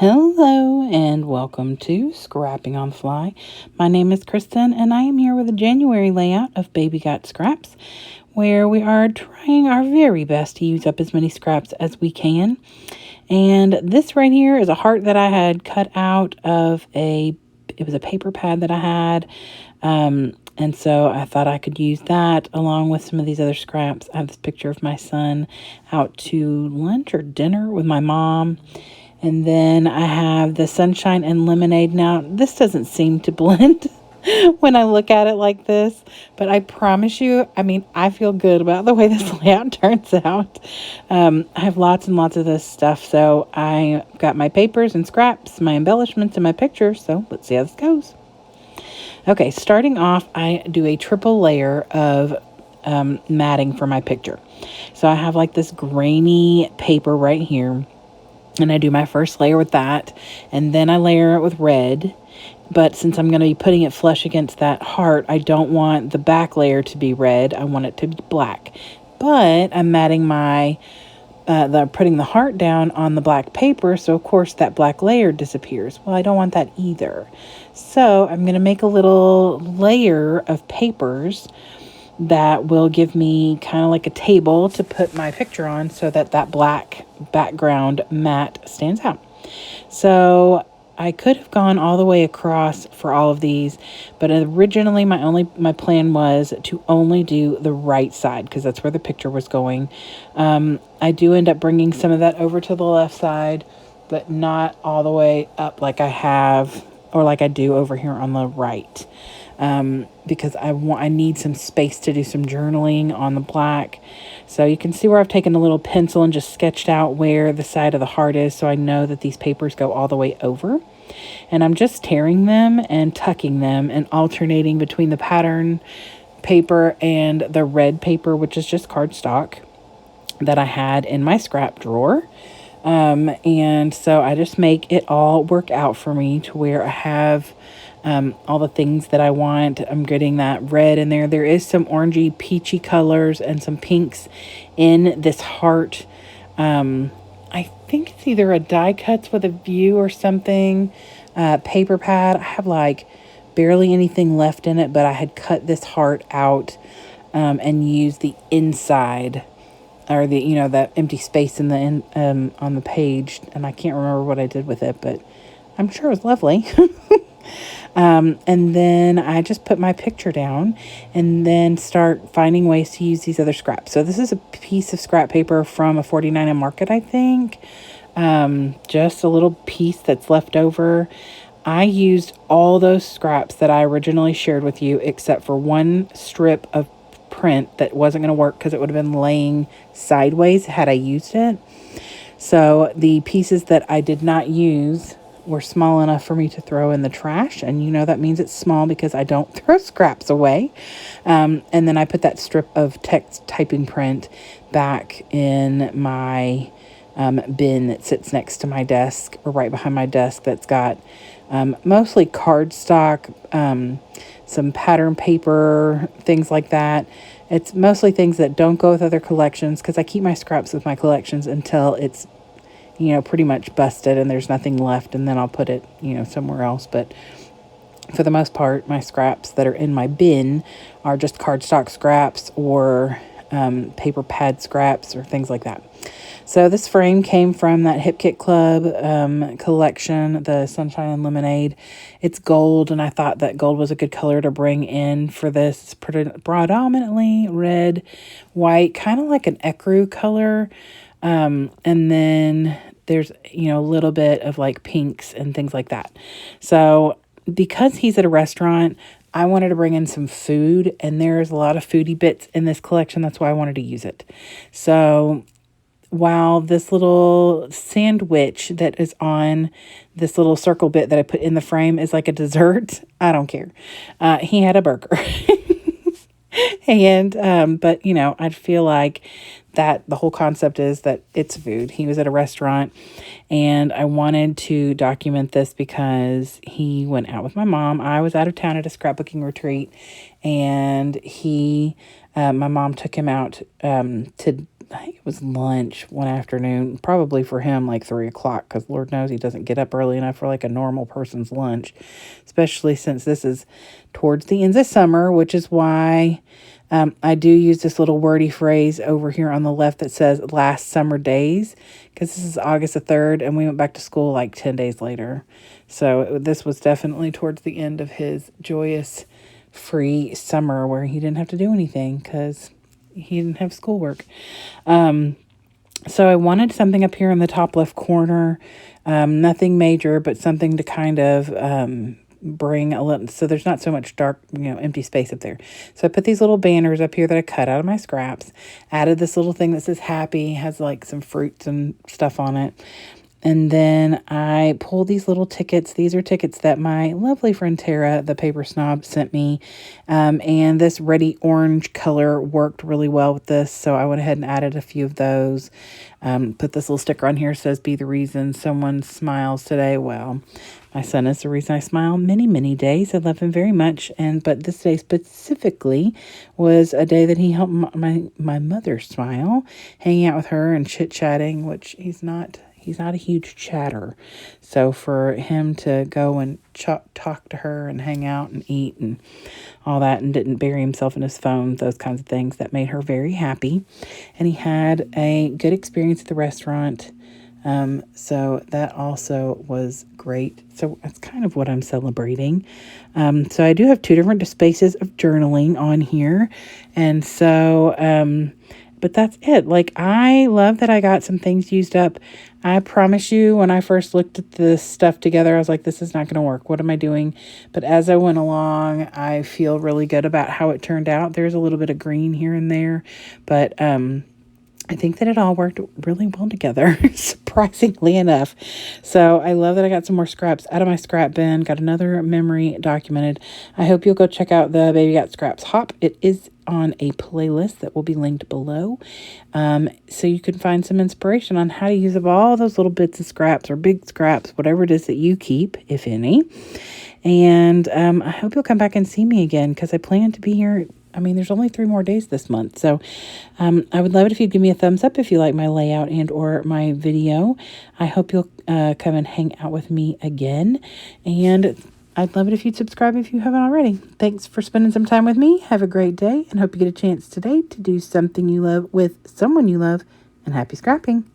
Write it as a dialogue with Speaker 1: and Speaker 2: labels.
Speaker 1: Hello and welcome to Scrapping on the Fly. My name is Kristen and I am here with a January layout of Baby Got Scraps, where we are trying our very best to use up as many scraps as we can. And this right here is a heart that I had cut out of it was a paper pad that I had. And so I thought I could use that along with some of these other scraps. I have this picture of my son out to lunch or dinner with my mom. And then I have the sunshine and lemonade. Now, this doesn't seem to blend when I look at it like this, but I promise you, I feel good about the way this layout turns out. I have lots and lots of this stuff, so I got my papers and scraps, my embellishments, and my pictures, so let's see how this goes. Okay, starting off, I do a triple layer of matting for my picture. So I have like this grainy paper right here. And I do my first layer with that, and then I layer it with red. But since I'm going to be putting it flush against that heart, I don't want the back layer to be red. I want it to be black. But I'm matting putting the heart down on the black paper, so of course that black layer disappears. Well, I don't want that either. So I'm going to make a little layer of papers that will give me kind of like a table to put my picture on so that black background mat stands out. So I could have gone all the way across for all of these, but originally my plan was to only do the right side because that's where the picture was going. I do end up bringing some of that over to the left side, but not all the way up like I do over here on the right. Because I need some space to do some journaling on the black. So you can see where I've taken a little pencil and just sketched out where the side of the heart is, so I know that these papers go all the way over. And I'm just tearing them and tucking them and alternating between the pattern paper and the red paper, which is just cardstock that I had in my scrap drawer. And so I just make it all work out for me to where I have all the things that I want. I'm getting that red in there. There is some orangey, peachy colors and some pinks in this heart. I think it's either a die cuts with a view or something. Paper pad. I have like barely anything left in it, but I had cut this heart out and used the inside or that empty space in the on the page, and I can't remember what I did with it, but I'm sure it was lovely. And then I just put my picture down and then start finding ways to use these other scraps. So this is a piece of scrap paper from a 49 and Market, I think. Just a little piece that's left over. I used all those scraps that I originally shared with you, except for one strip of print that wasn't going to work because it would have been laying sideways had I used it. So the pieces that I did not use were small enough for me to throw in the trash, and that means it's small because I don't throw scraps away. And then I put that strip of text typing print back in my bin that sits next to my desk or right behind my desk, that's got mostly cardstock, some pattern paper, things like that. It's mostly things that don't go with other collections because I keep my scraps with my collections until it's pretty much busted and there's nothing left, and then I'll put it somewhere else. But for the most part, my scraps that are in my bin are just cardstock scraps or paper pad scraps or things like that. So this frame came from that Hip Kit Club collection, the Sunshine and Lemonade. It's gold, and I thought that gold was a good color to bring in for this. It's predominantly red, white, kind of like an ecru color. And then there's, a little bit of like pinks and things like that. So because he's at a restaurant, I wanted to bring in some food, and there's a lot of foodie bits in this collection. That's why I wanted to use it. So while this little sandwich that is on this little circle bit that I put in the frame is like a dessert, I don't care. He had a burger. And, but I'd feel like that the whole concept is that it's food. He was at a restaurant, and I wanted to document this because he went out with my mom. I was out of town at a scrapbooking retreat, and my mom took him out to I think it was lunch one afternoon, probably for him like 3 o'clock, because Lord knows he doesn't get up early enough for like a normal person's lunch, especially since this is towards the end of summer, which is why I do use this little wordy phrase over here on the left that says last summer days, because this is August the 3rd and we went back to school like 10 days later. So this was definitely towards the end of his joyous free summer where he didn't have to do anything because he didn't have schoolwork. So I wanted something up here in the top left corner, nothing major, but something to kind of bring a little, so there's not so much dark, empty space up there. So I put these little banners up here that I cut out of my scraps, added this little thing that says happy, has like some fruits and stuff on it. And then I pulled these little tickets. These are tickets that my lovely friend Tara, the paper snob, sent me. And this reddy orange color worked really well with this. So I went ahead and added a few of those. Put this little sticker on here, says, be the reason someone smiles today. Well, my son is the reason I smile many, many days. I love him very much. But this day specifically was a day that he helped my mother smile, hanging out with her and chit-chatting, which he's not a huge chatter. So for him to go and talk to her and hang out and eat and all that, and didn't bury himself in his phone, those kinds of things, that made her very happy. And he had a good experience at the restaurant. So that also was great. So that's kind of what I'm celebrating. So I do have 2 different spaces of journaling on here. And so, but that's it. Like, I love that I got some things used up. I promise you, when I first looked at this stuff together, I was like, this is not going to work. What am I doing? But as I went along, I feel really good about how it turned out. There's a little bit of green here and there, but I think that it all worked really well together, surprisingly enough. So I love that I got some more scraps out of my scrap bin, got another memory documented. I hope you'll go check out the Baby Got Scraps Hop. It is on a playlist that will be linked below. So you can find some inspiration on how to use up all those little bits of scraps or big scraps, whatever it is that you keep, if any. And I hope you'll come back and see me again, because I plan to be here. I mean, there's only 3 more days this month. So I would love it if you'd give me a thumbs up if you like my layout and or my video. I hope you'll come and hang out with me again. And I'd love it if you'd subscribe if you haven't already. Thanks for spending some time with me. Have a great day, and hope you get a chance today to do something you love with someone you love. And happy scrapping.